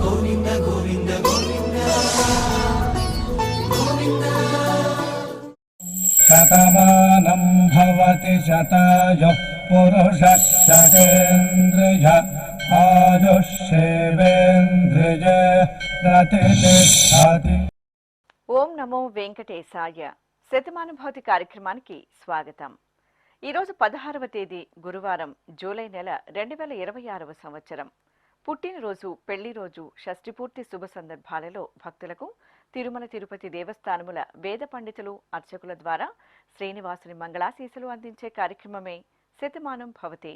గోవింద గోవింద గోవింద గోవింద. శతమానం భవతి శతాయుః పురుషः శతేంద్రియ ఆయుష్యేవేంద్రియ ప్రతిష్ఠతి. ఓం నమో వెంకటేశాయ. శతమానుభవతి కార్యక్రమానికి స్వాగతం. ఈరోజు 16వ తేదీ గురువారం, జూలై నెల 2026వ సంవత్సరం. పుట్టినరోజు, పెళ్లి రోజు, షష్ఠి పూర్తి శుభ సందర్భాలలో భక్తులకు తిరుమల తిరుపతి దేవస్థానముల వేద పండితులు, అర్చకుల ద్వారా శ్రీనివాసుని మంగళాశీసులు అందించే కార్యక్రమమే శతమానం భవతి.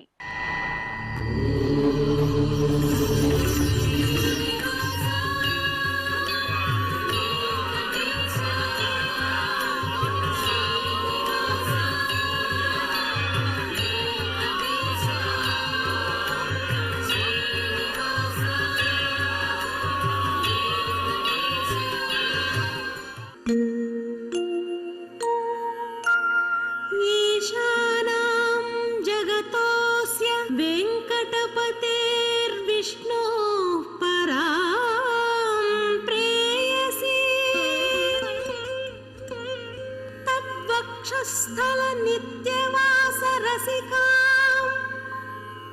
स्थल नित्यवास रसिका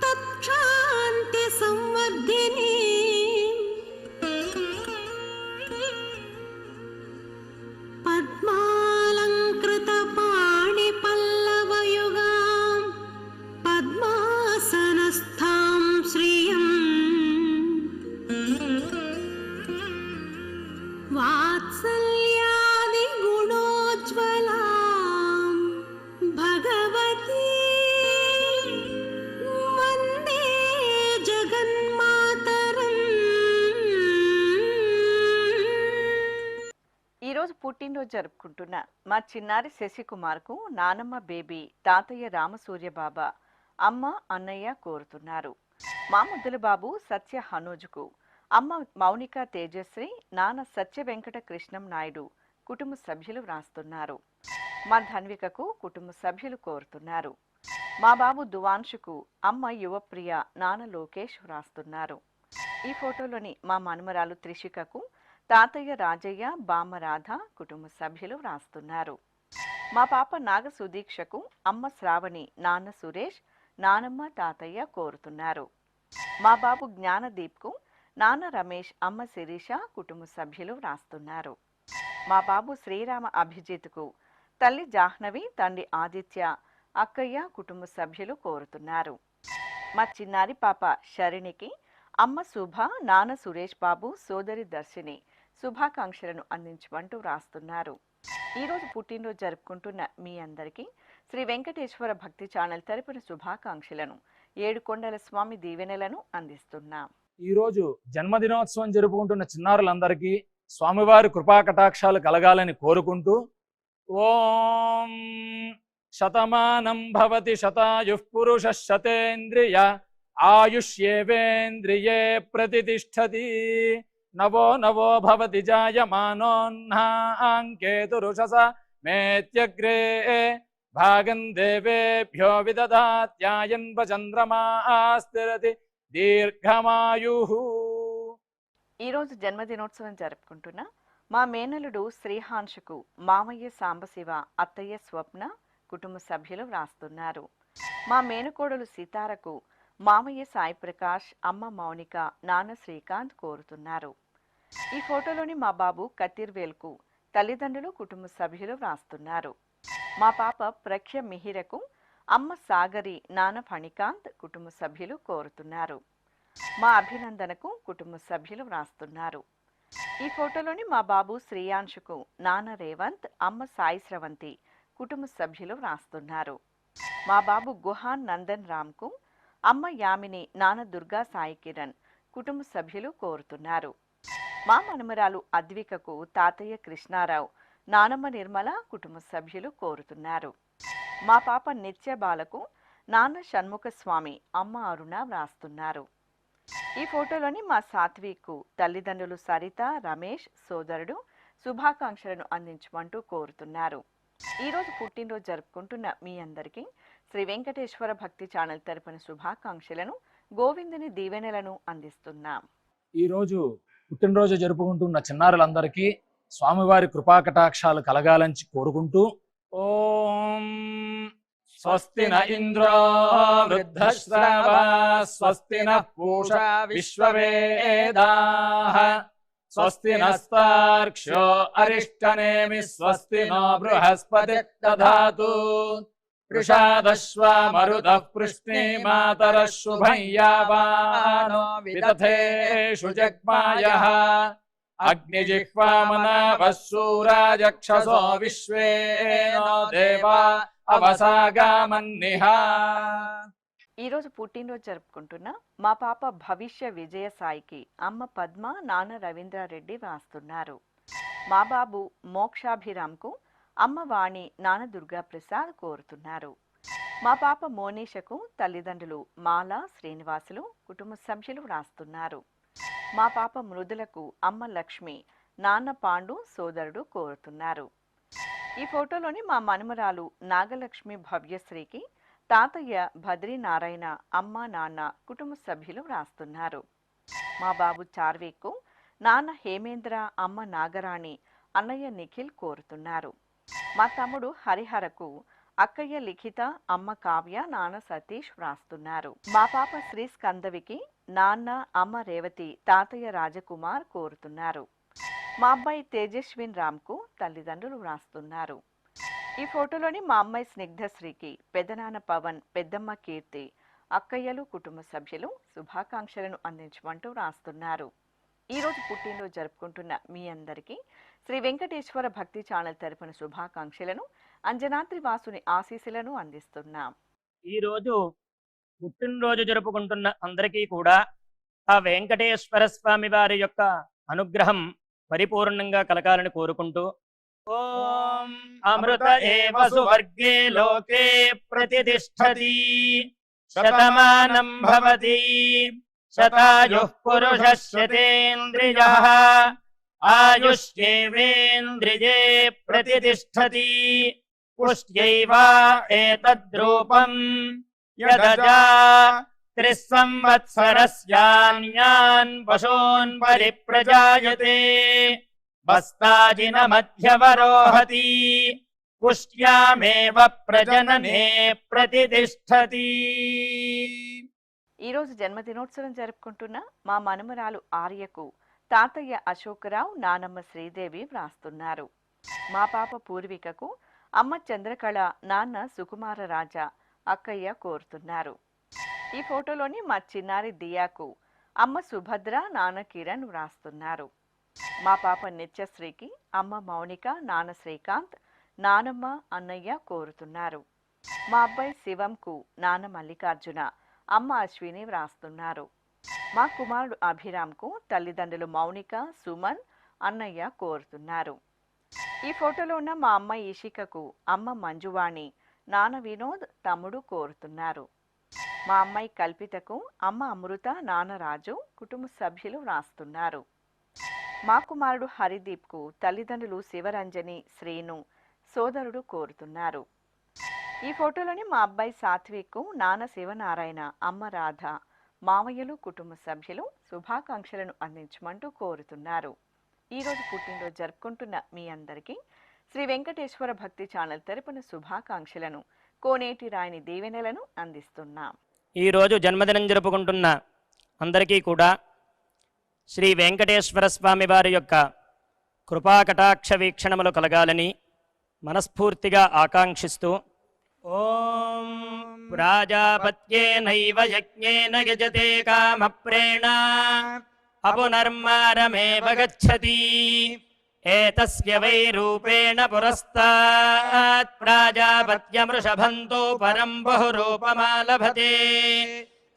तत्क्षान्ति संवर्धिनी पद्मालंकृत पाणि पल्लवयुगां पद्मासनस्थां श्रियं वात्सल्यादि गुणोज्ज्वला ఈరోజు పుట్టినరోజు జరుపుకుంటున్న మా చిన్నారి శశికుమార్కు నానమ్మ బేబీ, తాతయ్య రామసూర్యబాబా, అమ్మ అన్నయ్య కోరుతున్నారు. మా ముద్దుల బాబు సత్య హనోజుకు అమ్మ మౌనిక తేజశ్రీ, నాన్న సత్య వెంకట కృష్ణం నాయుడు కుటుంబ సభ్యులు వ్రాస్తున్నారు. మా ధన్వికకు కుటుంబ సభ్యులు కోరుతున్నారు. మా బాబు దువాన్షుకు అమ్మ యువప్రియ, నాన్న లోకేష్ వ్రాస్తున్నారు. ఈ ఫోటోలోని మా మనుమరాలు త్రిషికకు తాతయ్య రాజయ్య, బామ్మ రాధ కుటుంబ సభ్యులు వ్రాస్తున్నారు. మా పాప నాగ సుదీక్షకు అమ్మ శ్రావణి, నాన్న సురేష్, నానమ్మ తాతయ్య కోరుతున్నారు. మా బాబు జ్ఞానదీప్కు నాన్న రమేష్, అమ్మ శిరీష కుటుంబ సభ్యులు వ్రాస్తున్నారు. మా బాబు శ్రీరామ అభిజిత్కు తల్లి జాహ్నవి, తండ్రి ఆదిత్య, అక్కయ్య కుటుంబ సభ్యులు కోరుతున్నారు. మా చిన్నారి పాప శరణికి అమ్మ శుభ, నాన్న సురేష్ బాబు, సోదరి దర్శిని శుభాకాంక్షలను అందించమంటూ వ్రాస్తున్నారు. ఈరోజు పుట్టినరోజు జరుపుకుంటున్న మీ అందరికీ శ్రీ వెంకటేశ్వర భక్తి ఛానల్ తరపున శుభాకాంక్షలను, ఏడుకొండల స్వామి దీవెనలను అందిస్తున్నాం. ఈరోజు జన్మదినోత్సవం జరుపుకుంటున్న చిన్నారులందరికీ స్వామివారి కృపాకటాక్షాలు కలగాలని కోరుకుంటూ, ఓం శతమానం భవతి శతాయుః పురుషః శతేంద్రియ ఆయుష్యేవేంద్రియే ప్రతిష్ఠతి. నవో నవో భవతి జాయమానోన్హాంకేతురుషస మేత్యగ్రే భాగం దేవేభ్యో విదదాత్యాయన్వ చంద్రమాస్థిరతి దీర్ఘమాయుః. ఈరోజు జన్మదినోత్సవం జరుపుకుంటున్న మా మేనలుడు శ్రీహాంషుకు మామయ్య సాంబశివ, అత్తయ్య స్వప్న కుటుంబ సభ్యులు వ్రాస్తున్నారు. మా మేనకోడలు సీతారకు మామయ్య సాయి ప్రకాష్, అమ్మ మౌనిక, నాన్న శ్రీకాంత్ కోరుతున్నారు. ఈ ఫోటోలోని మా బాబు కతిర్వేల్కు తల్లిదండ్రులు కుటుంబ సభ్యులు వ్రాస్తున్నారు. మా పాప ప్రఖ్య మిహిరకు అమ్మ సాగరి, నాన్న ఫణికాంత్ కుటుంబ సభ్యులు కోరుతున్నారు. మా అభినందనకు కుటుంబ సభ్యులు వ్రాస్తున్నారు. ఈ ఫోటోలోని మా బాబు శ్రీయాంశుకు నాన్న రేవంత్, అమ్మ సాయి స్రవంతి కుటుంబ సభ్యులు వ్రాస్తున్నారు. మా బాబు గుహాన్ నందన్ రామ్కు అమ్మ యామిని, నాన్న దుర్గా సాయి కిరణ్ కుటుంబ సభ్యులు కోరుతున్నారు. మా మనమరాలు అద్వికకు తాతయ్య కృష్ణారావు, నానమ్మ నిర్మల కుటుంబ సభ్యులు కోరుతున్నారు. మా పాప నిత్య బాలకు నాన్న షణ్ముఖ స్వామి, అమ్మ అరుణ వ్రాస్తున్నారు. ఈ ఫోటోలోని మా సాత్విక్కు తల్లిదండ్రులు సరిత, రమేష్, సోదరుడు శుభాకాంక్షలను అందించమంటూ కోరుతున్నారు. ఈరోజు పుట్టినరోజు జరుపుకుంటున్న మీ అందరికీ శ్రీ వెంకటేశ్వర భక్తి ఛానల్ తరపున శుభాకాంక్షలను, గోవిందుని దీవెనలను అందిస్తున్నాం. ఈరోజు పుట్టినరోజు జరుపుకుంటున్న చిన్నారులందరికీ స్వామివారి కృపాకటాక్షాలు కలగాలని కోరుకుంటూ ఓం స్వస్తి న ఇంద్రో వృద్ధశ్రవా స్వస్తి న పూషా విశ్వవేదాః స్వస్తి నస్తార్క్ష్యో అరిష్టనేమి స్వస్తి నో బృహస్పతి దధాతు వృషాదశ్వా మరుతః పృష్ణీమాతరః శుభం యావానో విదథేషు జగ్మాయః అగ్నిజిహ్వామనాభः శూరాజక్షసో విశ్వే నో దేవా అవసాగామన్నిహ. ఈరోజు పుట్టినరోజు జరుపుకుంటున్న మా పాప భవిష్య విజయ సాయికి అమ్మ పద్మ నాన్న రవీంద్రారెడ్డి వ్రాస్తున్నారు. మా బాబు మోక్షాభిరామ్కు అమ్మ వాణి నాన్న దుర్గాప్రసాద్ కోరుతున్నారు. మా పాప మోనీషకు తల్లిదండ్రులు మాల శ్రీనివాసులు కుటుంబ సభ్యులు వ్రాస్తున్నారు. మా పాప మృదులకు అమ్మ లక్ష్మి నాన్న పాండు సోదరుడు కోరుతున్నారు. ఈ ఫోటోలోని మా మనుమరాలు నాగలక్ష్మి భవ్యశ్రీకి తాతయ్య భద్రీనారాయణ అమ్మ నాన్న కుటుంబ సభ్యులు వ్రాస్తున్నారు. మా బాబు చార్వేకు నాన్న హేమేంద్ర అమ్మ నాగరాణి అన్నయ్య నిఖిల్ కోరుతున్నారు. మా తమ్ముడు హరిహరకు అక్కయ్య లిఖిత అమ్మ కావ్య నాన్న సతీష్ వ్రాస్తున్నారు. మా పాప శ్రీ స్కందవికి నాన్న అమ్మ రేవతి తాతయ్య రాజకుమార్ కోరుతున్నారు. మా అబ్బాయి తేజస్విన్ రామ్కు తల్లిదండ్రులు వ్రాస్తున్నారు. ఈ ఫోటోలోని మా అమ్మాయి స్నిగ్ధశ్రీకి పెద్దనాన్న పవన్ పెద్దమ్మ కీర్తి అక్కయ్యలు కుటుంబ సభ్యులు శుభాకాంక్షలను అందించమంటూ వ్రాస్తున్నారు. ఈరోజు పుట్టినరోజు జరుపుకుంటున్న మీ అందరికీ శ్రీ వెంకటేశ్వర భక్తి ఛానల్ తరపున శుభాకాంక్షలను అంజనాద్రి వాసుని ఆశీస్సులను అందిస్తున్నాం. ఈరోజు పుట్టినరోజు జరుపుకుంటున్న అందరికీ కూడా ఆ వెంకటేశ్వర స్వామి వారి యొక్క అనుగ్రహం పరిపూర్ణంగా కలగాలని కోరుకుంటూ ఓం అమృత ఏవ సువర్గే లోకే ప్రతిష్ఠతి శతమానం భవతి శతాయుః పురుషः శతేంద్రియః ఆయుష్యేవేంద్రియే ప్రతిష్ఠతి పుష్ట్యైవ ఏతద్రూపం యదజా త్రిస్సంవత్సరస్యాన్యాన్ పశూన్ పరిప్రజాయతే బస్తాజిన మధ్యవరోహతి పుష్ట్యామేవ ప్రజననే ప్రతిష్ఠతి. ఈరోజు జన్మదినోత్సవం జరుపుకుంటున్న మా మనుమరాలు ఆర్యకు తాతయ్య అశోకరావు నానమ్మ శ్రీదేవి వ్రాస్తున్నారు. మా పాప పూర్వికకు అమ్మ చంద్రకళ నాన్న సుకుమార రాజా అక్కయ్య కోరుతున్నారు. ఈ ఫోటోలోని మా చిన్నారి దియాకు అమ్మ సుభద్ర నాన్న కిరణ్ వ్రాస్తున్నారు. మా పాప నిత్యశ్రీకి అమ్మ మౌనిక నాన్న శ్రీకాంత్ నానమ్మ అన్నయ్య కోరుతున్నారు. మా అబ్బాయి శివంకు నాన్న మల్లికార్జున అమ్మ అశ్విని వ్రాస్తున్నారు. మా కుమారుడు అభిరామ్కు తల్లిదండ్రులు మౌనిక సుమన్ అన్నయ్య కోరుతున్నారు. ఈ ఫోటోలో ఉన్న మా అమ్మాయి ఇషికకు అమ్మ మంజువాణి నాన్న వినోద్ తమ్ముడు కోరుతున్నారు. మా అమ్మాయి కల్పితకు అమ్మ అమృత నాన్న రాజు కుటుంబ సభ్యులు వ్రాస్తున్నారు. మా కుమారుడు హరిదీప్కు తల్లిదండ్రులు శివరంజని శ్రీను సోదరుడు కోరుతున్నారు. ఈ ఫోటోలోని మా అబ్బాయి సాత్విక్కు నాన్న శివనారాయణ అమ్మ రాధ మావయ్యలు కుటుంబ సభ్యులు శుభాకాంక్షలను అందించమంటూ కోరుతున్నారు. ఈరోజు పుట్టినరోజు జరుపుకుంటున్న మీ అందరికీ శ్రీ వెంకటేశ్వర భక్తి ఛానల్ తరపున శుభాకాంక్షలను కోనేటి రాయని దీవెనలను అందిస్తున్నాం. ఈరోజు జన్మదినం జరుపుకుంటున్న అందరికీ కూడా శ్రీ వెంకటేశ్వర స్వామి వారి యొక్క కృపాకటాక్ష వీక్షణములు కలగాలని మనస్ఫూర్తిగా ఆకాంక్షిస్తూ ఓం ప్రాజాపత్యేనైవ యజ్ఞేన యజతే కామప్రేణ అపునర్మారమేవ గచ్చతి ఏతస్య వై రూపేణ పురస్తాత్ ప్రాజాపత్యమృషభంతో పరం బహురూపమాలభతే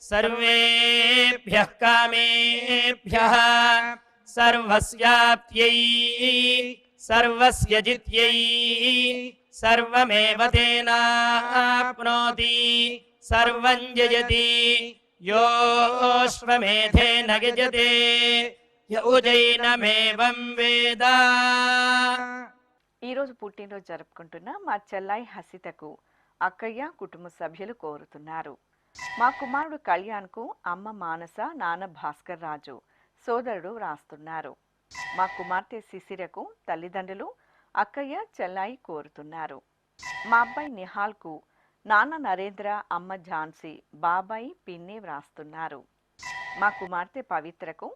సర్వేభ్యః కామేభ్యః సర్వస్యాప్త్యై సర్వస్య జిత్యై సర్వమేవ తేనాప్నోతి సర్వం జయతి యోశ్వమేధేన గజతే యౌజైనమేవం వేద. ఈరోజు పుట్టినరోజు జరుపుకుంటున్న మా చెల్లాయి హసితకు అక్కయ్య కుటుంబ సభ్యులు కోరుతున్నారు. మా కుమారుడు కళ్యాణ్కు అమ్మ మానస నాన్న భాస్కర్ రాజు సోదరుడు వ్రాస్తున్నారు. మా కుమార్తె శిశిరకు తల్లిదండ్రులు, అక్కయ్య, చెల్లాయి కోరుతున్నారు. మా అబ్బాయి నిహాల్కు నాన్న నరేంద్ర, అమ్మ ఝాన్సీ, బాబాయి, పిన్ని వ్రాస్తున్నారు. మా కుమార్తె పవిత్రకు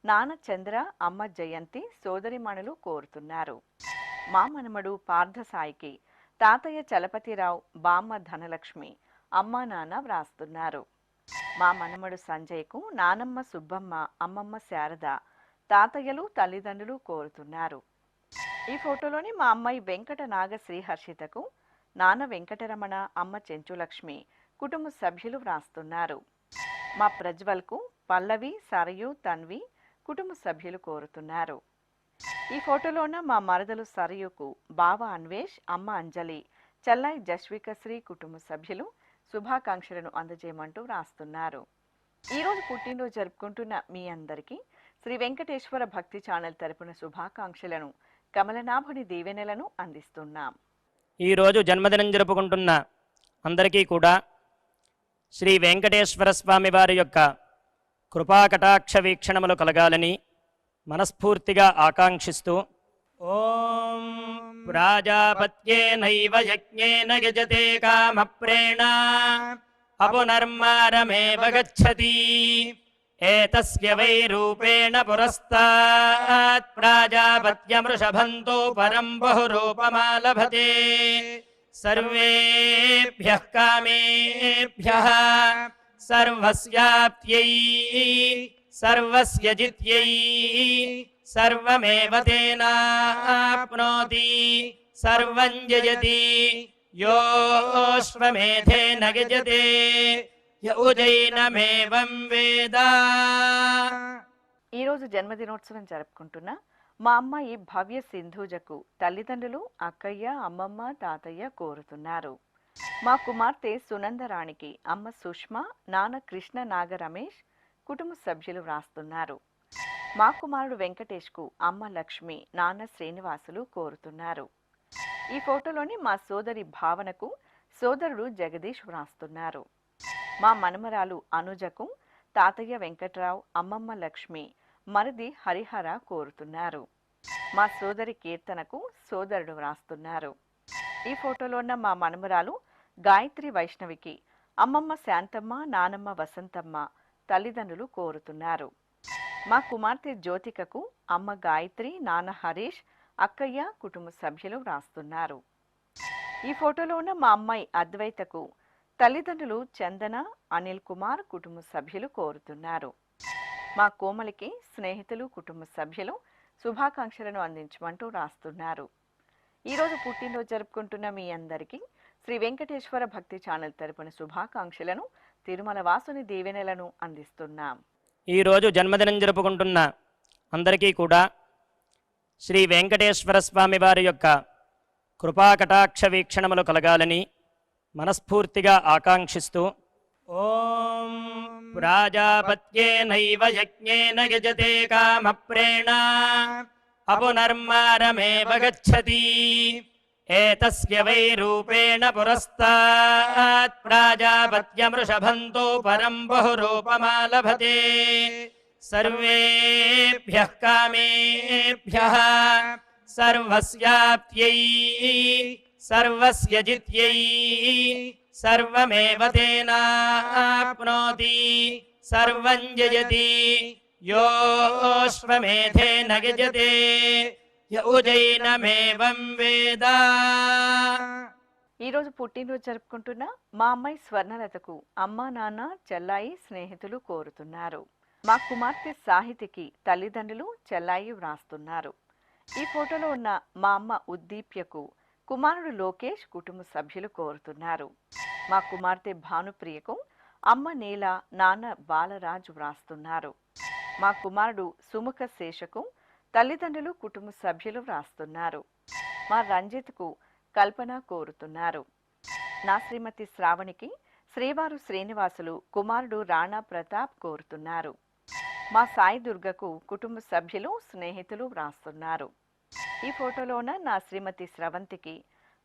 నాన్న చంద్ర, అమ్మ జయంతి, సోదరిమణులు కోరుతున్నారు. మా మనమడు పార్థసాయికి తాతయ్య చలపతిరావు, బామ్మ ధనలక్ష్మి, అమ్మ నాన్న వ్రాస్తున్నారు. మా మనమడు సంజయ్కు నానమ్మ సుబ్బమ్మ, అమ్మమ్మ శారద, తాతయ్యలు, తల్లిదండ్రులు కోరుతున్నారు. ఈ ఫోటోలోని మా అమ్మాయి వెంకట నాగ శ్రీహర్షితకు నాన్న వెంకటరమణ, అమ్మ చెంచులక్ష్మి, కుటుంబ సభ్యులు వ్రాస్తున్నారు. మా ప్రజ్వల్కు పల్లవి, సరయు, తన్వి, కుటుంబ సభ్యులు కోరుతున్నారు. ఈ ఫోటోలోన మా మరదలు సరయుకు బావ అన్వేష్, అమ్మ అంజలి, చెల్లాయి జస్వికశ్రీ, కుటుంబ సభ్యులు శుభాకాంక్షలను అందజేయమంటూ వ్రాస్తున్నారు. ఈరోజు పుట్టినరోజు జరుపుకుంటున్న మీ అందరికీ శ్రీ వెంకటేశ్వర భక్తి ఛానల్ తరపున శుభాకాంక్షలను, కమలనాభుని దీవెనలను అందిస్తున్నాం. ఈరోజు జన్మదినం జరుపుకుంటున్న అందరికీ కూడా శ్రీ వెంకటేశ్వర స్వామి వారి యొక్క కృపాకటాక్ష వీక్షణములు కలగాలని మనస్ఫూర్తిగా ఆకాంక్షిస్తూ ఓం ప్రాజాపత్యేనైవ యజ్ఞేన యజతే కామప్రేణ అపునర్మారమేవ గచ్చతి ఏతస్య వై రూపేణ పురస్తాత్ ప్రాజాపత్యమృషభంతో పరం బహురూపమాలభతే సర్వేభ్యః కామేభ్యః సర్వస్యాప్త్యై సర్వస్య జిత్యై సర్వమేవ తేనాప్నోతి సర్వం జయతి యోశ్వమేధేన గజతే యౌజైనమేవం వేద. ఈరోజు జన్మదినోత్సవం జరుపుకుంటున్న మా అమ్మాయి భవ్య సింధూజకు తల్లిదండ్రులు, అక్కయ్య, అమ్మమ్మ, తాతయ్య కోరుతున్నారు. మా కుమార్తె సునందరాణికి అమ్మ సుష్మ, నాన్న కృష్ణ నాగ రమేష్, కుటుంబ సభ్యులు వ్రాస్తున్నారు. మా కుమారుడు వెంకటేష్కు అమ్మ లక్ష్మి, నాన్న శ్రీనివాసులు కోరుతున్నారు. ఈ ఫోటోలోని మా సోదరి భావనకు సోదరుడు జగదీష్ వ్రాస్తున్నారు. మా మనమరాలు అనుజకు తాతయ్య వెంకట్రావు, అమ్మమ్మ లక్ష్మి, మరిది హరిహర కోరుతున్నారు. మా సోదరి కీర్తనకు సోదరుడు వ్రాస్తున్నారు. ఈ ఫోటోలో ఉన్న మా మనమరాలు గాయత్రి వైష్ణవికి అమ్మమ్మ శాంతమ్మ, నానమ్మ వసంతమ్మ, తల్లిదండ్రులు కోరుతున్నారు. మా కుమార్తె జ్యోతికకు అమ్మ గాయత్రి, నాన్న హరీష్, అక్కయ్య, కుటుంబ సభ్యులు వ్రాస్తున్నారు. ఈ ఫోటోలో ఉన్న మా అమ్మాయి అద్వైతకు తల్లిదండ్రులు చందన, అనిల్ కుమార్, కుటుంబ సభ్యులు కోరుతున్నారు. మా కోమలికి స్నేహితులు, కుటుంబ సభ్యులు శుభాకాంక్షలను అందించమంటూ రాస్తున్నారు. ఈరోజు పుట్టినరోజు జరుపుకుంటున్న మీ అందరికీ శ్రీ వెంకటేశ్వర భక్తి ఛానల్ తరపున శుభాకాంక్షలను, తిరుమల వాసుని దీవెనలను అందిస్తున్నాం. ఈరోజు జన్మదినం జరుపుకుంటున్న అందరికీ కూడా శ్రీ వెంకటేశ్వర స్వామి వారి యొక్క కృపాకటాక్ష వీక్షణములు కలగాలని మనస్ఫూర్తిగా ఆకాంక్షిస్తూ ఓం ప్రాజాపత్యేనైవ యజ్ఞేన యజతే కామప్రేణ అపునర్మారమేవ గచ్చతి ఏతస్య వై రూపేణ పురస్తాత్ ప్రాజాపత్యమృషభంతో పరం బహురూపమాలభతే సర్వేభ్యః కామేభ్యః సర్వస్యాప్త్యై సర్వస్య జిత్యై సర్వమేవ తేనాప్నోతి సర్వం జయతి యోశ్వమేధేన గజతే యౌజైనమేవం వేద. ఈరోజు పుట్టినరోజు జరుపుకుంటున్న మా అమ్మాయి స్వర్ణలతకు అమ్మ, నాన్న, చెల్లాయి, స్నేహితులు కోరుతున్నారు. మా కుమార్తె సాహితికి తల్లిదండ్రులు, చెల్లాయి వ్రాస్తున్నారు. ఈ ఫోటోలో ఉన్న మా అమ్మ ఉద్దీప్యకు కుమారుడు లోకేష్, కుటుంబ సభ్యులు కోరుతున్నారు. మా కుమార్తె భానుప్రియకు అమ్మ నీల, నాన్న బాలరాజు వ్రాస్తున్నారు. మా కుమారుడు సుముఖ శేషకు తల్లిదండ్రులు, కుటుంబ సభ్యులు వ్రాస్తున్నారు. మా రంజిత్కు కల్పన కోరుతున్నారు. నా శ్రీమతి శ్రావణికి శ్రీవారు శ్రీనివాసులు, కుమారుడు రాణా ప్రతాప్ కోరుతున్నారు. మా సాయి దుర్గకు కుటుంబ సభ్యులు, స్నేహితులు వ్రాస్తున్నారు. ఈ ఫోటోలోన నా శ్రీమతి స్రవంతికి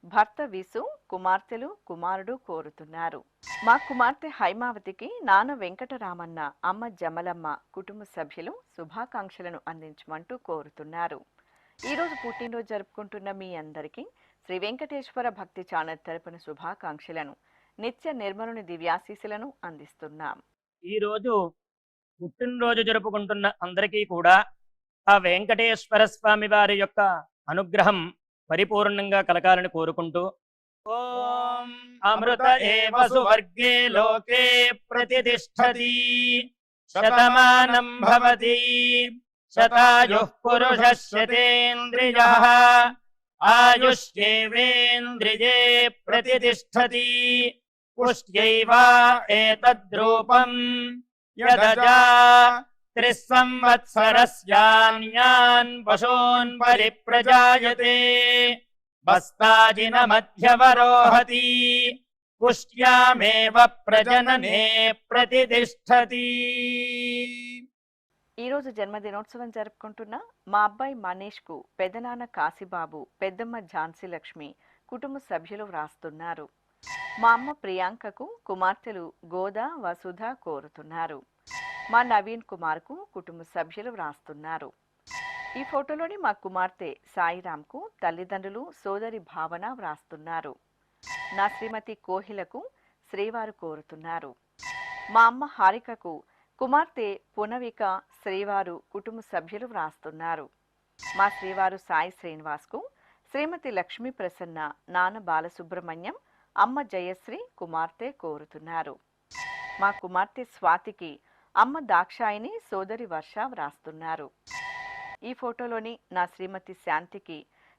భర్త విసు, కుమార్తెలు, కుమారుడు కోరుతున్నారు. మా కుమార్తె హైమావతికి నాన్న వెంకటరామన్న, అమ్మ జమలమ్మ కుటుంబ సభ్యులు శుభాకాంక్షలను అందించమంటూ కోరుతున్నారు. ఈరోజు పుట్టినరోజు జరుపుకుంటున్న మీ అందరికీ శ్రీ వెంకటేశ్వర భక్తి ఛానల్ తరపున శుభాకాంక్షలను, నిత్య నిర్మలుని దివ్యాశీస్సులను అందిస్తున్నాం. ఈరోజు పుట్టినరోజు జరుపుకుంటున్న అందరికీ కూడా ఆ వెంకటేశ్వర స్వామి వారి యొక్క అనుగ్రహం పరిపూర్ణంగా కలగాలని కోరుకుంటూ ఓం అమృత ఏవ సువర్గే లోకే ప్రతిష్ఠతి శతమానం భవతి శతాయుః పురుషः శతేంద్రియః ఆయుష్యేవేంద్రియే ప్రతిష్ఠతి పుష్ట్యైవ ఏతద్రూపం యదజా త్రిస్సంవత్సరస్యాన్యాన్ పశూన్ పరిప్రజాయతే బస్తాజిన మధ్యవరోహతి పుష్ట్యామేవ ప్రజననే ప్రతిష్ఠతి. ఈరోజు జన్మదినోత్సవం జరుపుకుంటున్న మా అబ్బాయి మనీష్కు పెదనాన్న కాశీబాబు, పెద్దమ్మ ఝాన్సీ లక్ష్మి కుటుంబ సభ్యులు వ్రాస్తున్నారు. మా అమ్మ ప్రియాంకకు కుమార్తెలు గోదా, వసుధ కోరుతున్నారు. మా నవీన్ కుమార్కు కుటుంబ సభ్యులు వ్రాస్తున్నారు. ఈ ఫోటోలోని మా కుమార్తె సాయిరాంకు తల్లిదండ్రులు, సోదరి భావన వ్రాస్తున్నారు. నా శ్రీమతి కోహిలకు శ్రీవారు కోరుతున్నారు. మా అమ్మ హారికకు కుమార్తె పునవిక, శ్రీవారు కుటుంబ సభ్యులు వ్రాస్తున్నారు. మా శ్రీవారు సాయి శ్రీనివాస్కు శ్రీమతి లక్ష్మీ ప్రసన్న, నాన్న బాలసుబ్రహ్మణ్యం, అమ్మ జయశ్రీ కుమార్తె కోరుతున్నారు. మా కుమార్తె స్వాతికి అమ్మ దాక్షాయిని, సోదరి వర్ష వ్రాస్తున్నారు. ఈ ఫోటోలోని నా శ్రీమతి శాంతికి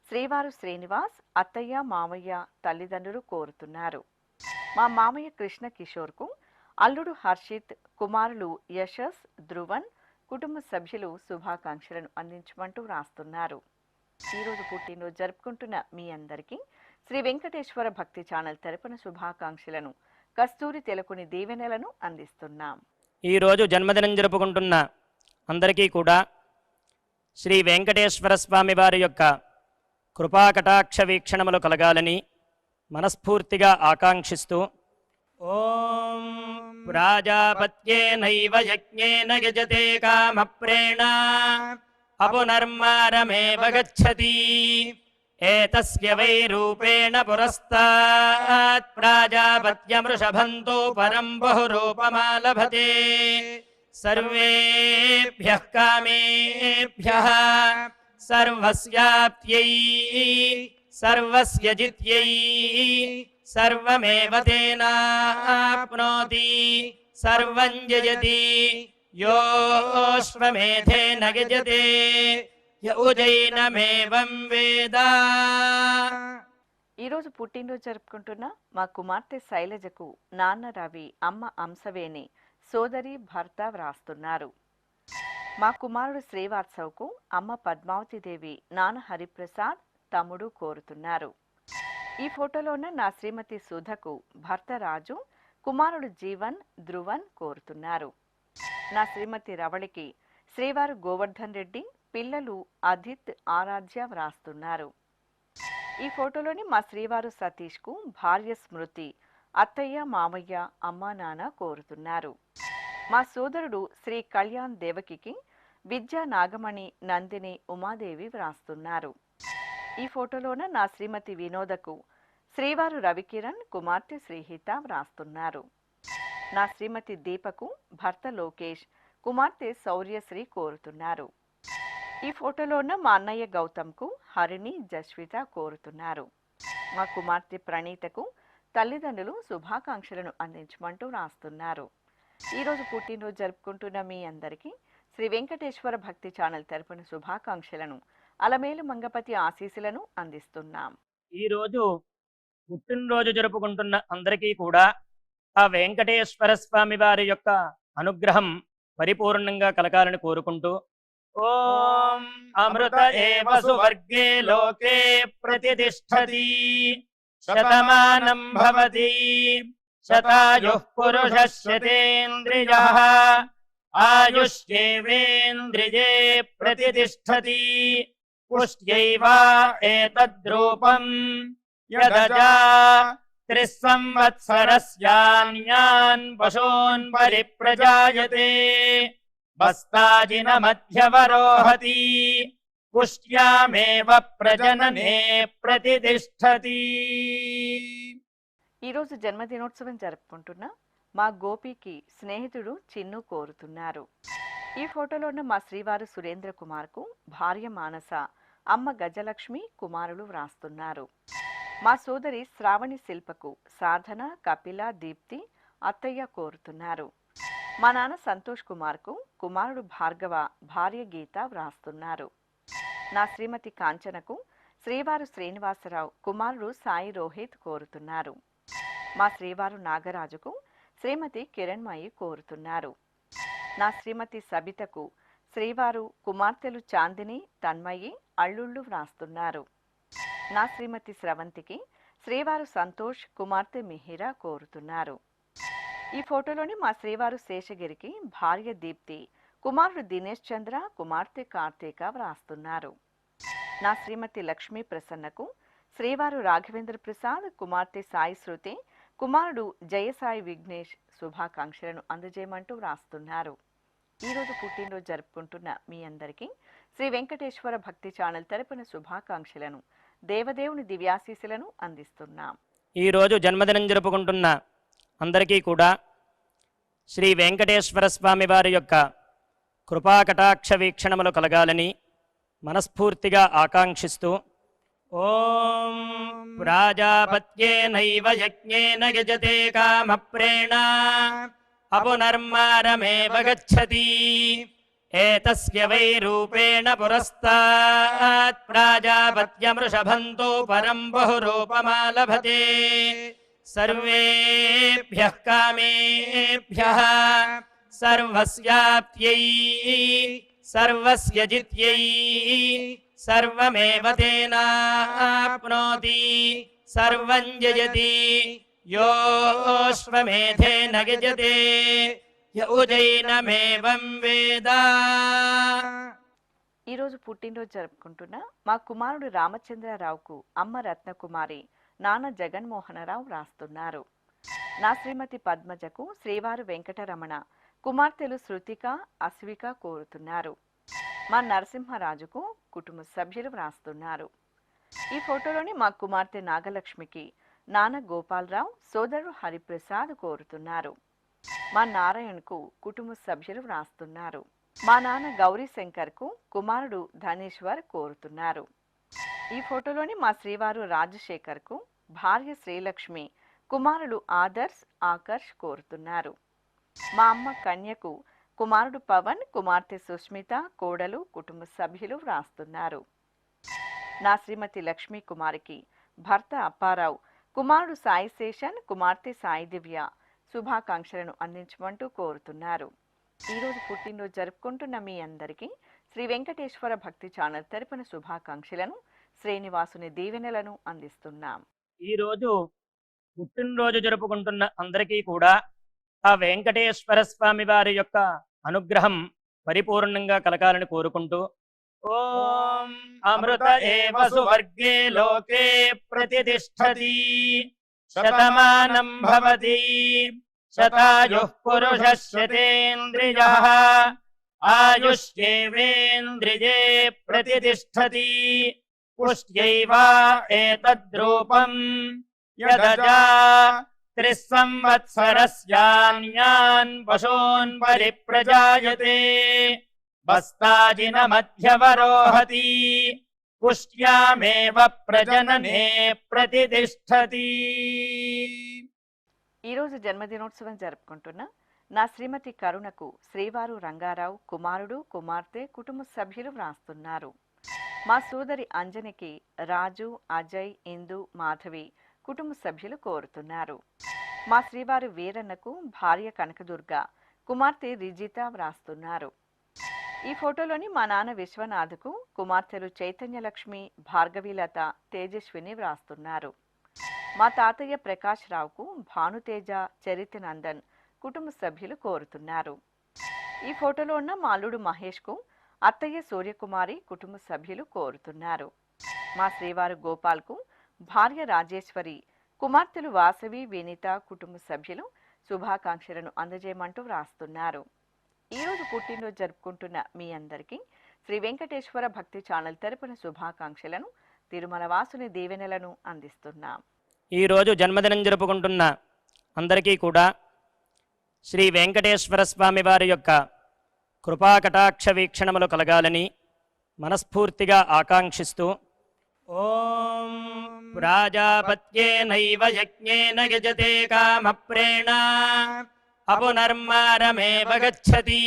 శ్రీవారు శ్రీనివాస్, అత్తయ్య, మామయ్య తల్లిదండ్రులు కోరుతున్నారు. మా మామయ్య కృష్ణ కిషోర్కు అల్లుడు హర్షిత్, కుమారులు యశస్, ధ్రువన్ కుటుంబ సభ్యులు శుభాకాంక్షలను అందించమంటూ వ్రాస్తున్నారు. ఈరోజు పుట్టినరోజు జరుపుకుంటున్న మీ అందరికీ శ్రీ వెంకటేశ్వర భక్తి ఛానల్ తరపున శుభాకాంక్షలను, కస్తూరి తెలకుని దీవెనలను అందిస్తున్నాం. ఈరోజు జన్మదినం జరుపుకుంటున్న అందరికీ కూడా శ్రీ వెంకటేశ్వర స్వామి వారి యొక్క కృపాకటాక్ష వీక్షణములు కలగాలని మనస్ఫూర్తిగా ఆకాంక్షిస్తూ ఓం ప్రాజాపత్యేనైవ యజ్ఞేన యజతే కామప్రేణ అపునర్మారమేవ గచ్చతి ఏతస్య వై రూపేణ పురస్తాత్ ప్రాజాపత్యమృషభంతో పరం బహురూపమాలభతే సర్వేభ్యః కామేభ్యః సర్వస్యాప్త్యై సర్వస్య జిత్యై సర్వమేవ తేనాప్నోతి సర్వం జయతి యోశ్వమేధేన గజతే యౌజైనమేవం వేద. ఈరోజు పుట్టినరోజు జరుపుకుంటున్న మా కుమార్తె శైలజకు నాన్న రవి, అమ్మ అంశవేణి, సోదరి భర్త వ్రాస్తున్నారు. మా కుమారుడు శ్రీవాత్సవ్కు అమ్మ పద్మావతిదేవి, నాన్న హరిప్రసాద్, తమ్ముడు కోరుతున్నారు. ఈ ఫోటోలోన నా శ్రీమతి సుధకు భర్త రాజు, కుమారుడు జీవన్, ధ్రువన్ కోరుతున్నారు. నా శ్రీమతి రవళికి శ్రీవారు గోవర్ధన్ రెడ్డి, పిల్లలు అదిత్, ఆరాధ్య వ్రాస్తున్నారు. ఈ ఫోటోలోని మా శ్రీవారు సతీష్కు భార్య స్మృతి, అత్తయ్య, మామయ్య, అమ్మ, నాన్న కోరుతున్నారు. మా సోదరుడు శ్రీ కళ్యాణ్ దేవకికి విద్యా నాగమణి, నందిని, ఉమాదేవి వ్రాస్తున్నారు. ఈ ఫోటోలోన నా శ్రీమతి వినోదకు శ్రీవారు రవికిరణ్, కుమార్తె శ్రీహిత వ్రాస్తున్నారు. నా శ్రీమతి దీపకు భర్త లోకేష్, కుమార్తె శౌర్యశ్రీ కోరుతున్నారు. ఈ ఫోటోలోన మా అన్నయ్య గౌతమ్కు హరిణి, జస్విత కోరుతున్నారు. మా కుమార్తె ప్రణీతకు తల్లిదండ్రులు శుభాకాంక్షలను అందించమంటూ రాస్తున్నారు. ఈరోజు పుట్టినరోజు జరుపుకుంటున్న మీ అందరికీ శ్రీ వెంకటేశ్వర భక్తి ఛానల్ తరపున శుభాకాంక్షలను, అలమేలు మంగపతి ఆశీస్సులను అందిస్తున్నాం. ఈరోజు పుట్టినరోజు జరుపుకుంటున్న అందరికీ కూడా ఆ వెంకటేశ్వర స్వామి వారి యొక్క అనుగ్రహం పరిపూర్ణంగా కలగాలని కోరుకుంటూ ఓం అమృత ఏవ సువర్గే లోకే ప్రతిష్ఠతి శతమానం భవతి శతాయుః పురుషः శతేంద్రియః ఆయుష్యేవేంద్రియే ప్రతిష్ఠతి పుష్ట్యైవ ఏతద్రూపం యదజా త్రిస్సంవత్సరస్యాన్యాన్ పశూన్ పరిప్రజాయతే బస్తాజినమధ్యవరోహతి పుష్ట్యామేవ ప్రజననే ప్రతితిష్ఠతి. ఈరోజు జన్మదినోత్సవం జరుపుకుంటున్న మా గోపికి స్నేహితుడు చిన్ను కోరుతున్నారు. ఈ ఫోటోలో ఉన్న మా శ్రీవారు సురేంద్ర కుమార్కు భార్య మానస, అమ్మ గజలక్ష్మి, కుమారులు వ్రాస్తున్నారు. మా సోదరి శ్రావణి శిల్పకు సాధన, కపిల, దీప్తి, అత్తయ్య కోరుతున్నారు. మా నాన్న సంతోష్ కుమార్కు కుమారుడు భార్గవ, భార్య గీత వ్రాస్తున్నారు. నా శ్రీమతి కాంచనకు శ్రీవారు శ్రీనివాసరావు, కుమారుడు సాయి రోహిత్ కోరుతున్నారు. మా శ్రీవారు నాగరాజుకు శ్రీమతి కిరణ్మయి కోరుతున్నారు. నా శ్రీమతి సబితకు శ్రీవారు కుమార్తెలు చాందిని, తన్మయి, అల్లుళ్ళు వ్రాస్తున్నారు. నా శ్రీమతి స్రవంతికి శ్రీవారు సంతోష్, కుమార్తె మిహిరా కోరుతున్నారు. ఈ ఫోటోలోని మా శ్రీవారు శేషగిరికి భార్య దీప్తి, కుమారుడు దినేష్ చంద్ర, కుమార్తె కార్తీక వ్రాస్తున్నారు. నా శ్రీమతి లక్ష్మీ ప్రసన్నకు శ్రీవారు రాఘవేంద్ర ప్రసాద్, కుమార్తె సాయి శృతి, కుమారుడు జయసాయి విఘ్నేష్ శుభాకాంక్షలను అందజేయమంటూ వ్రాస్తున్నారు. ఈరోజు పుట్టినరోజు జరుపుకుంటున్న మీ అందరికీ శ్రీ వెంకటేశ్వర భక్తి ఛానల్ తరపున శుభాకాంక్షలను, దేవదేవుని దివ్యాశీస్సులను అందిస్తున్నాం. ఈరోజు జన్మదినం జరుపుకుంటున్న అందరికీ కూడా శ్రీ వెంకటేశ్వర స్వామి వారి యొక్క కృపాకటాక్ష వీక్షణములు కలగాలని మనస్ఫూర్తిగా ఆకాంక్షిస్తూ ఓం ప్రాజాపత్యేనైవ యజ్ఞేన యజతే కామప్రేణ అపునర్మారమేవ గచ్చతి ఏతస్య వై రూపేణ పురస్తాత్ ప్రాజాపత్యమృషభంతో పరం బహురూపమాలభతే సర్వేభ్యః కామేభ్యః సర్వస్యాప్త్యై సర్వస్య జిత్యై సర్వమేవ తేనాప్నోతి సర్వం జయతి యోశ్వమేధేన గజతే య ఉజైనమేవం వేద. ఈరోజు పుట్టినరోజు జరుపుకుంటున్న మా కుమారుడు రామచంద్రరావుకు అమ్మ రత్నకుమారి, నాన్న జగన్మోహనరావు వ్రాస్తున్నారు. నా శ్రీమతి పద్మజకు శ్రీవారు వెంకటరమణ, కుమార్తెలు శృతిక, అశ్విక కోరుతున్నారు. మా నరసింహరాజుకు కుటుంబ సభ్యులు వ్రాస్తున్నారు. ఈ ఫోటోలోని మా కుమార్తె నాగలక్ష్మికి నాన్న గోపాలరావు, సోదరుడు హరిప్రసాద్ కోరుతున్నారు. మా నారాయణకు కుటుంబ సభ్యులు వ్రాస్తున్నారు. మా నాన్న గౌరీ శంకర్కు కుమారుడు ధనేశ్వర్ కోరుతున్నారు. ఈ ఫోటోలోని మా శ్రీవారు రాజశేఖర్కు భార్య శ్రీలక్ష్మి, కుమారులు ఆదర్శ్, ఆకర్ష్ కోరుతున్నారు. మా అమ్మ కన్యకు కుమారుడు పవన్, కుమార్తె సుస్మిత, కోడలు, కుటుంబ సభ్యులు వ్రాస్తున్నారు. నా శ్రీమతి లక్ష్మీ కుమారికి భర్త అప్పారావు, కుమారుడు సాయి శేషన్, కుమార్తె సాయి దివ్య శుభాకాంక్షలను అందించమంటూ కోరుతున్నారు. ఈరోజు పుట్టినరోజు జరుపుకుంటున్న మీ అందరికీ శ్రీ వెంకటేశ్వర భక్తి ఛానల్ తరపున శుభాకాంక్షలను, శ్రీనివాసుని దీవెనలను అందిస్తున్నాం. ఈరోజు పుట్టినరోజు జరుపుకుంటున్న అందరికీ కూడా ఆ వెంకటేశ్వర స్వామి వారి యొక్క అనుగ్రహం పరిపూర్ణంగా కలగాలని కోరుకుంటూ ఓం అమృత ఏవ సువర్గే లోకే ప్రతిష్ఠతి శతమానం భవతి శతాయుః పురుషः శతేంద్రియః ఆయుష్యేవేంద్రియే ప్రతిష్ఠతి పుష్ట్యైవ ఏతద్రూపం యదజా త్రిస్సంవత్సరస్యాన్యాన్ పశూన్ పరిప్రజాయతే బస్తాజినమధ్యవరోహతి పుష్ట్యామేవ ప్రజననే ప్రతిష్ఠతి. ఈరోజు జన్మదినోత్సవం జరుపుకుంటున్న నా శ్రీమతి కరుణకు శ్రీవారు రంగారావు, కుమారుడు, కుమార్తె, కుటుంబ సభ్యులు వ్రాస్తున్నారు. మా సోదరి అంజనికి రాజు, అజయ్, ఇందు, మాధవి కుటుంబ సభ్యులు కోరుతున్నారు. మా శ్రీవారు వీరన్నకు భార్య కనకదుర్గ, కుమార్తె రిజిత వ్రాస్తున్నారు. ఈ ఫోటోలోని మా నాన్న విశ్వనాథ్కు కుమార్తెలు చైతన్యలక్ష్మి, భార్గవీలత, తేజస్విని వ్రాస్తున్నారు. మా తాతయ్య ప్రకాష్ రావుకు భానుతేజ, చరితనందన్ కుటుంబ సభ్యులు కోరుతున్నారు. ఈ ఫోటోలో ఉన్న మా అల్లుడు మహేష్కు అత్తయ్య సూర్యకుమారి కుటుంబ సభ్యులు కోరుతున్నారు. మా శ్రీవారు గోపాల్కు భార్య రాజేశ్వరి, కుమార్తెలు వాసవి, వినీత కుటుంబ సభ్యులు శుభాకాంక్షలను అందజేయమంటూ వ్రాస్తున్నారు. ఈరోజు పుట్టినరోజు జరుపుకుంటున్న మీ అందరికీ శ్రీ వెంకటేశ్వర భక్తి ఛానల్ తరపున శుభాకాంక్షలను, తిరుమల వాసుని దీవెనలను అందిస్తున్నాం. ఈరోజు జన్మదినం జరుపుకుంటున్న అందరికీ కూడా శ్రీ వెంకటేశ్వర స్వామి వారి యొక్క కృపాకటాక్ష వీక్షణములు కలగాలని మనస్ఫూర్తిగా ఆకాంక్షిస్తూ ఓం ప్రాజాపత్యేనైవ యజ్ఞేన యజతే కామప్రేణ అపునర్మారమేవ గచ్చతి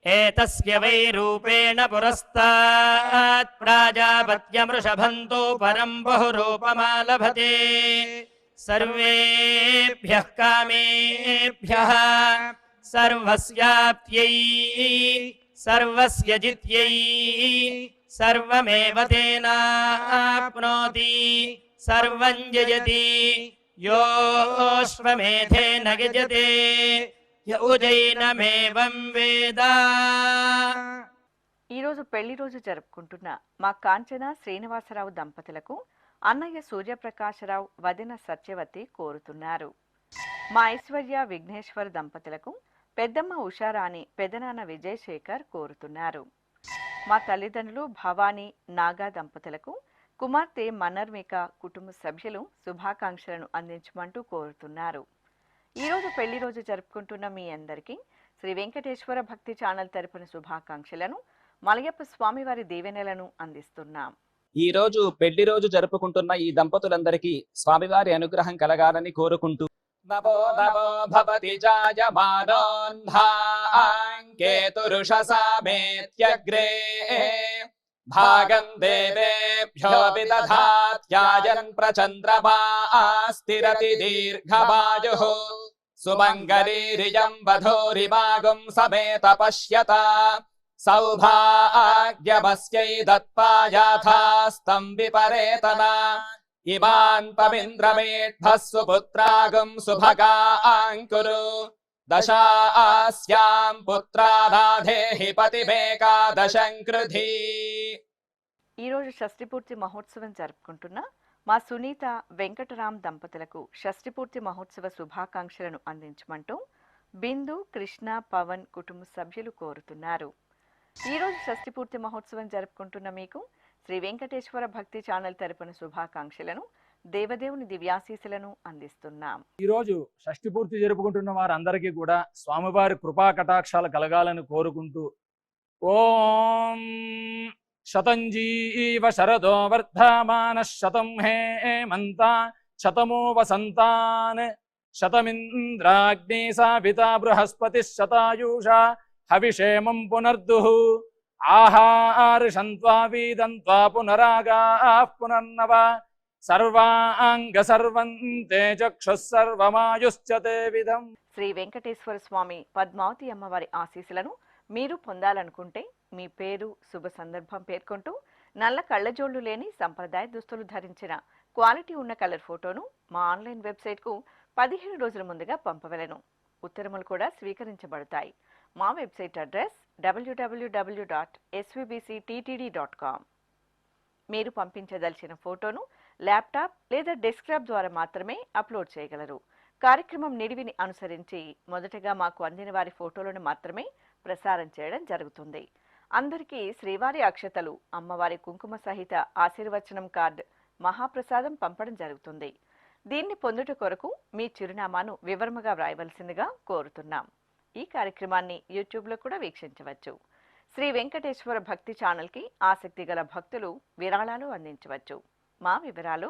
ఏతస్య వై రూపేణ పురస్తాత్ ప్రాజాపత్యమృషభంతో పరం బహురూపమాలభతే సర్వేభ్యః కామేభ్యః సర్వస్యాప్త్యై సర్వస్య జిత్యై సర్వమేవ తేనాప్నోతి సర్వం జయతి యోశ్వమేధేన యజతే యౌజైనమేవం వేద. ఈరోజు పెళ్లి రోజు జరుపుకుంటున్న మా కాంచన శ్రీనివాసరావు దంపతులకు అన్నయ్య సూర్యప్రకాశరావు, వదిన సత్యవతి కోరుతున్నారు. మా ఐశ్వర్య విఘ్నేశ్వర్ దంపతులకు పెద్దమ్మ ఉషారాణి, పెదనాన్న విజయశేఖర్ కోరుతున్నారు. మా తల్లిదండ్రులు భవానీ, నాగా దంపతులకు కుమార్తె మనర్మిక కుటుంబ సభ్యులు శుభాకాంక్షలను అందించమంటూ కోరుతున్నారు. ఈరోజు పెళ్లి రోజు జరుపుకుంటున్న మీ అందరికీ శ్రీ వెంకటేశ్వర భక్తి ఛానల్ తరపున శుభాకాంక్షలను, మలయప్ప స్వామి వారి దీవెనలను అందిస్తున్నాం. ఈ రోజు పెళ్లి రోజు జరుపుకుంటున్న ఈ దంపతులందరికీ స్వామివారి అనుగ్రహం కలగాలని కోరుకుంటూ నమో నమో భవతి జాయమానోన్ధాంకేతురుషసామేత్యగ్రే భాగం దేవేభ్యో విదధాత్యాయన్ ప్రచంద్రమాస్తిరతి దీర్ఘమాయుః సుమంగళీరియం వధూరిమాగుం సమేత పశ్యత సౌభాగ్యమస్యై దత్పాయాథాస్తం విపరేతన ఇమాన్ పవింద్రమేఢ్భః సుపుత్రాగం శుభగాంకురు దశాస్యాం పుత్రానాధేహి పతిమేకాదశం కృధి. ఈరోజు షష్ఠిపూర్తి మహోత్సవం జరుపుకుంటున్న మా సునీత వెంకటరామ్ దంపతులకు షష్ఠిపూర్తి మహోత్సవ శుభాకాంక్షలను అందించమంటూ బిందు, కృష్ణ, పవన్ కుటుంబ సభ్యులు కోరుతున్నారు. ఈరోజు షష్ఠిపూర్తి మహోత్సవం జరుపుకుంటున్న మీకు శ్రీ వెంకటేశ్వర భక్తి ఛానల్ తరపున శుభాకాంక్షలను, దేవదేవుని దివ్యాశీస్సులను అందిస్తున్నాం. ఈరోజు షష్ఠి పూర్తి జరుపుకుంటున్న వారందరికీ కూడా స్వామివారి కృపా కటాక్షాలు కలగాలని కోరుకుంటూ ఓం శతంజీవ శరదో వర్ధమాన శతం హేమంత శతమో వసంతాన్ శతమింద్రాగ్ని సావిత బృహస్పతి శతాయూషా హవిషేమం పునర్దుః ఆహార్షంత్వా వీదంత్వా పునరాగాః పునర్నవ సర్వాంగ సర్వంతే చక్షుః సర్వమాయుశ్చ తే విధం. శ్రీ వెంకటేశ్వర స్వామి పద్మావతి అమ్మవారి ఆశీస్సులను మీరు పొందాలనుకుంటే మీ పేరు, శుభ సందర్భం పేర్కొంటూ నల్ల కళ్ళజోళ్లు లేని సంప్రదాయ దుస్తులు ధరించిన క్వాలిటీ ఉన్న కలర్ ఫోటోను మా ఆన్లైన్ వెబ్సైట్కు 15 రోజుల ముందుగా పంపవలెను. ఉత్తరములు కూడా స్వీకరించబడతాయి. మా వెబ్సైట్ అడ్రస్ www.svbcttd.com. మీరు పంపించదలిచిన ఫోటోను ల్యాప్టాప్ లేదా డెస్క్టాప్ ద్వారా మాత్రమే అప్లోడ్ చేయగలరు. కార్యక్రమం నిడివిని అనుసరించి మొదటగా మాకు అందిన వారి ఫోటోలను మాత్రమే ప్రసారం చేయడం జరుగుతుంది. అందరికీ శ్రీవారి అక్షతలు, అమ్మవారి కుంకుమ సహిత ఆశీర్వచనం కార్డు, మహాప్రసాదం పంపడం జరుగుతుంది. దీన్ని పొందుట కొరకు మీ చిరునామాను వివరముగా వ్రాయవలసిందిగా కోరుతున్నాం. ఈ కార్యక్రమాన్ని యూట్యూబ్లో కూడా వీక్షించవచ్చు. శ్రీ వెంకటేశ్వర భక్తి ఛానల్కి ఆసక్తి గల భక్తులు విరాళాలు అందించవచ్చు. మా వివరాలు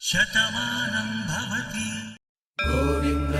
శతమానం భవతి గోవింద